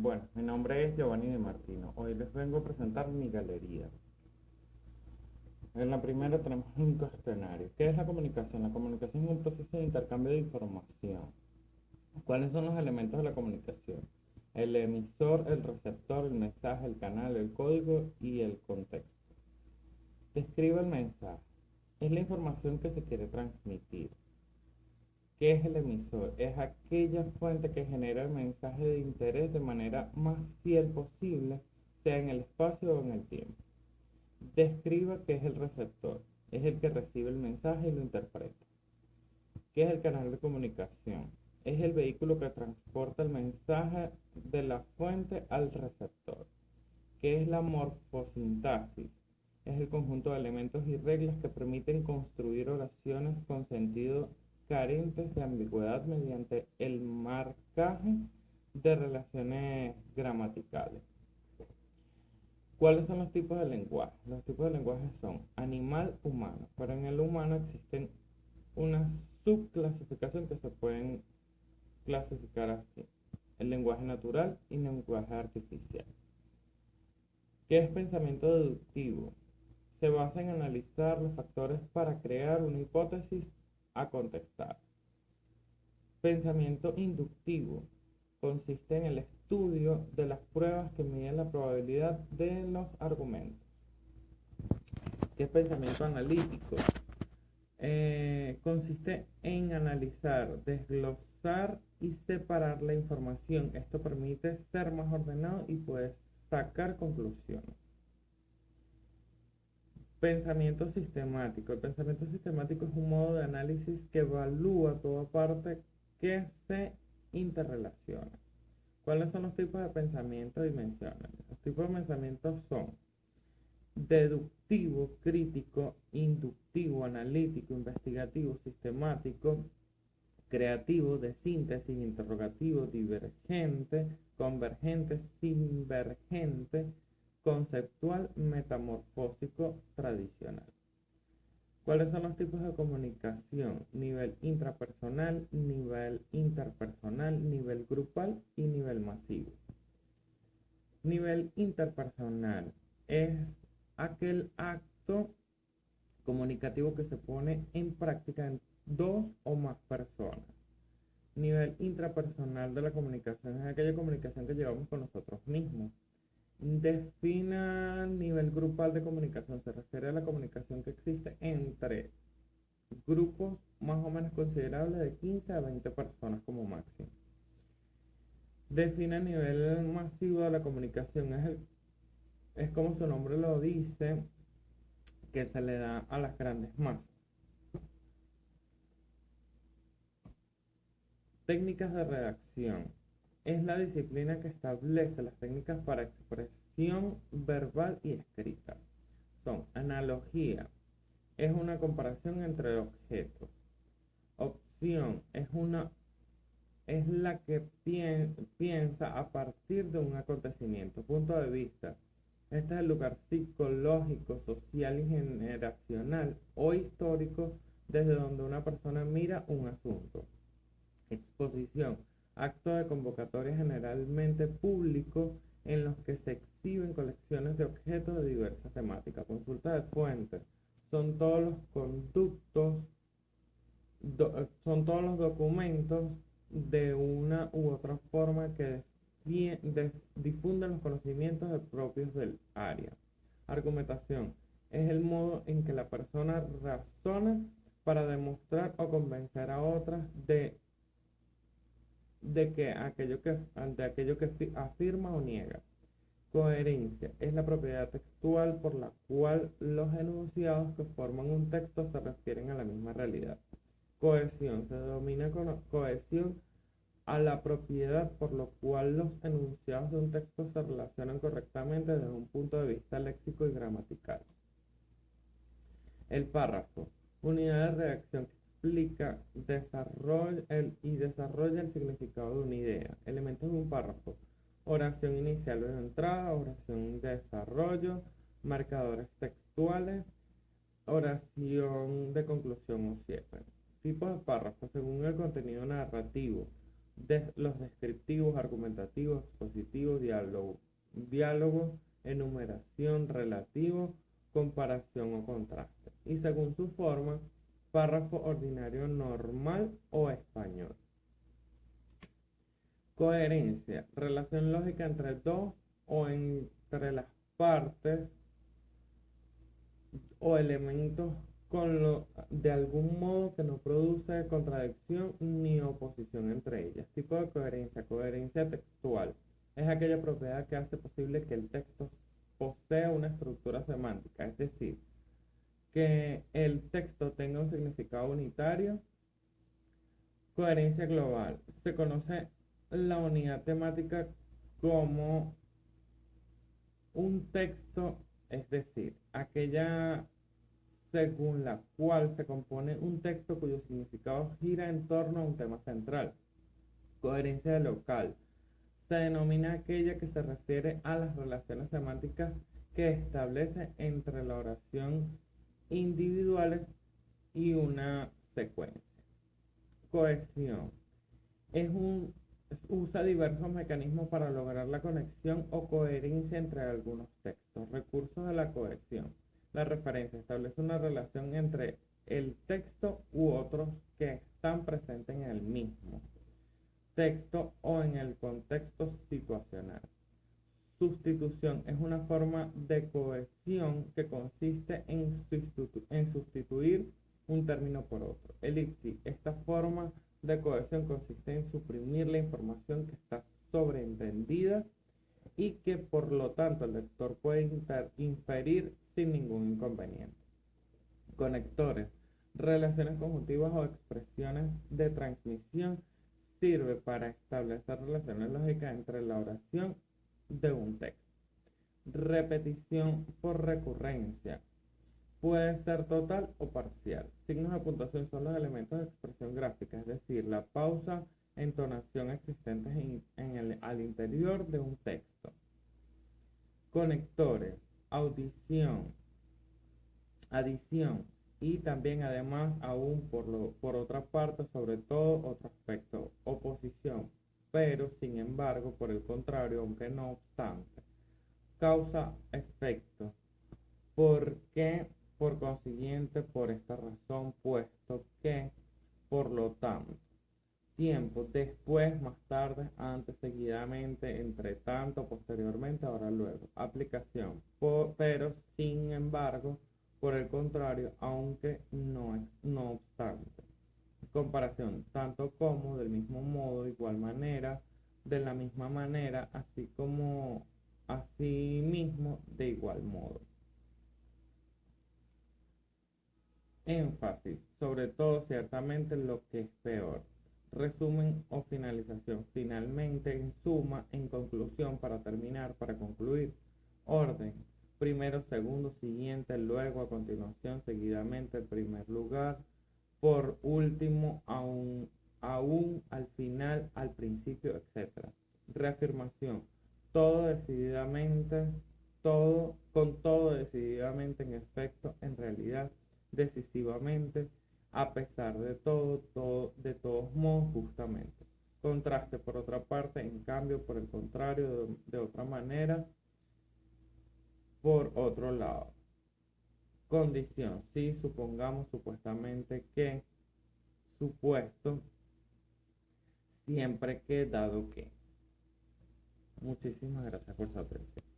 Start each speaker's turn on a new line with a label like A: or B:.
A: Bueno, mi nombre es Giovanni de Martino. Hoy les vengo a presentar mi galería. En la primera tenemos un cuestionario. ¿Qué es la comunicación? La comunicación es un proceso de intercambio de información. ¿Cuáles son los elementos de la comunicación? El emisor, el receptor, el mensaje, el canal, el código y el contexto. Describe el mensaje. Es la información que se quiere transmitir. ¿Qué es el emisor? Es aquella fuente que genera el mensaje de interés de manera más fiel posible, sea en el espacio o en el tiempo. Describa qué es el receptor. Es el que recibe el mensaje y lo interpreta. ¿Qué es el canal de comunicación? Es el vehículo que transporta el mensaje de la fuente al receptor. ¿Qué es la morfosintaxis? Es el conjunto de elementos y reglas que permiten construir oraciones con sentido carentes de ambigüedad mediante el marcaje de relaciones gramaticales. ¿Cuáles son los tipos de lenguaje? Los tipos de lenguaje son animal, humano, pero en el humano existen una subclasificación que se pueden clasificar así: el lenguaje natural y lenguaje artificial. ¿Qué es pensamiento deductivo? Se basa en analizar los factores para crear una hipótesis a contestar. Pensamiento inductivo consiste en el estudio de las pruebas que miden la probabilidad de los argumentos. ¿Qué es pensamiento analítico? Consiste en analizar, desglosar y separar la información. Esto permite ser más ordenado y puedes sacar conclusiones. Pensamiento sistemático. El pensamiento sistemático es un modo de análisis que evalúa toda parte que se interrelaciona. ¿Cuáles son los tipos de pensamiento y mencionan? Los tipos de pensamiento son deductivo, crítico, inductivo, analítico, investigativo, sistemático, creativo, de síntesis, interrogativo, divergente, convergente, sinvergente, conceptual, metamorfósico, tradicional. ¿Cuáles son los tipos de comunicación? Nivel intrapersonal, nivel interpersonal, nivel grupal y nivel masivo. Nivel interpersonal es aquel acto comunicativo que se pone en práctica en dos o más personas. Nivel intrapersonal de la comunicación es aquella comunicación que llevamos con nosotros mismos. Defina nivel grupal de comunicación. Se refiere a la comunicación que existe entre grupos más o menos considerables de 15 a 20 personas como máximo. Define nivel masivo de la comunicación. Es como su nombre lo dice, que se le da a las grandes masas. Técnicas de redacción. Es la disciplina que establece las técnicas para expresión verbal y escrita. Son analogía. Es una comparación entre objetos. Opción. Es la que piensa a partir de un acontecimiento. Punto de vista. Este es el lugar psicológico, social y generacional o histórico desde donde una persona mira un asunto. Exposición. Acto de convocatoria generalmente público en los que se exhiben colecciones de objetos de diversas temáticas. Consulta de fuentes. Son todos los conductos, son todos los documentos de una u otra forma que difunden los conocimientos propios del área. Argumentación. Es el modo en que la persona razona para demostrar o convencer a otras de aquello que afirma o niega. Coherencia es la propiedad textual por la cual los enunciados que forman un texto se refieren a la misma realidad. Cohesión se denomina cohesión a la propiedad por lo cual los enunciados de un texto se relacionan correctamente desde un punto de vista léxico y gramatical. El párrafo, unidad de redacción que explica y desarrolla el significado de una idea. Elementos de un párrafo: oración inicial o de entrada, oración de desarrollo, marcadores textuales, oración de conclusión o cierre. Tipos de párrafos según el contenido narrativo: los descriptivos, argumentativos, expositivos, diálogo, enumeración, relativo, comparación o contraste. Y según su forma, párrafo ordinario normal o español. Coherencia, relación lógica entre dos o entre las partes o elementos de algún modo que no produce contradicción ni oposición entre ellas. Tipo de coherencia, coherencia textual. Es aquella propiedad que hace posible que el texto posea una estructura semántica, es decir, que el texto tenga un significado unitario. Coherencia global. Se conoce la unidad temática como un texto, es decir, aquella según la cual se compone un texto cuyo significado gira en torno a un tema central. Coherencia local. Se denomina aquella que se refiere a las relaciones semánticas que establece entre la oración individuales y una secuencia. Cohesión. Usa diversos mecanismos para lograr la conexión o coherencia entre algunos textos. Recursos de la cohesión. La referencia establece una relación entre el texto u otros que están presentes en el mismo texto o en el contexto situacional. Sustitución es una forma de cohesión que consiste en sustituir un término por otro. Elipsis. Esta forma de cohesión consiste en suprimir la información que está sobreentendida y que por lo tanto el lector puede inferir sin ningún inconveniente. Conectores. Relaciones conjuntivas o expresiones de transmisión. Sirve para establecer relaciones lógicas entre la oración de un texto. Repetición por recurrencia. Puede ser total o parcial. Signos de puntuación son los elementos de expresión gráfica, es decir, la pausa, entonación existentes al interior de un texto. Conectores, audición, adición y también además aún por otra parte, sobre todo otro aspecto, oposición, pero sin embargo, por el contrario, aunque no obstante, causa efecto. ¿Por qué? Por consiguiente, por esta razón, puesto que, por lo tanto, tiempo, después, más tarde, antes, seguidamente, entre tanto, posteriormente, ahora, luego. Aplicación, pero sin embargo, por el contrario, aunque no obstante. Comparación, tanto como, del mismo modo, de igual manera, de la misma manera, así como, así mismo, de igual modo. Énfasis, sobre todo, ciertamente, lo que es peor. Resumen o finalización. Finalmente, en suma, en conclusión, para terminar, para concluir. Orden. Primero, segundo, siguiente, luego, a continuación, seguidamente, el primer lugar. Por último, aún, al final, al principio, etc. Reafirmación. Todo decididamente, con todo decididamente, en efecto, en realidad, decisivamente, a pesar de de todos modos, justamente. Contraste, por otra parte, en cambio, por el contrario, de otra manera, por otro lado. Condición, si supongamos supuestamente que, supuesto, siempre que, dado que. Muchísimas gracias por su atención.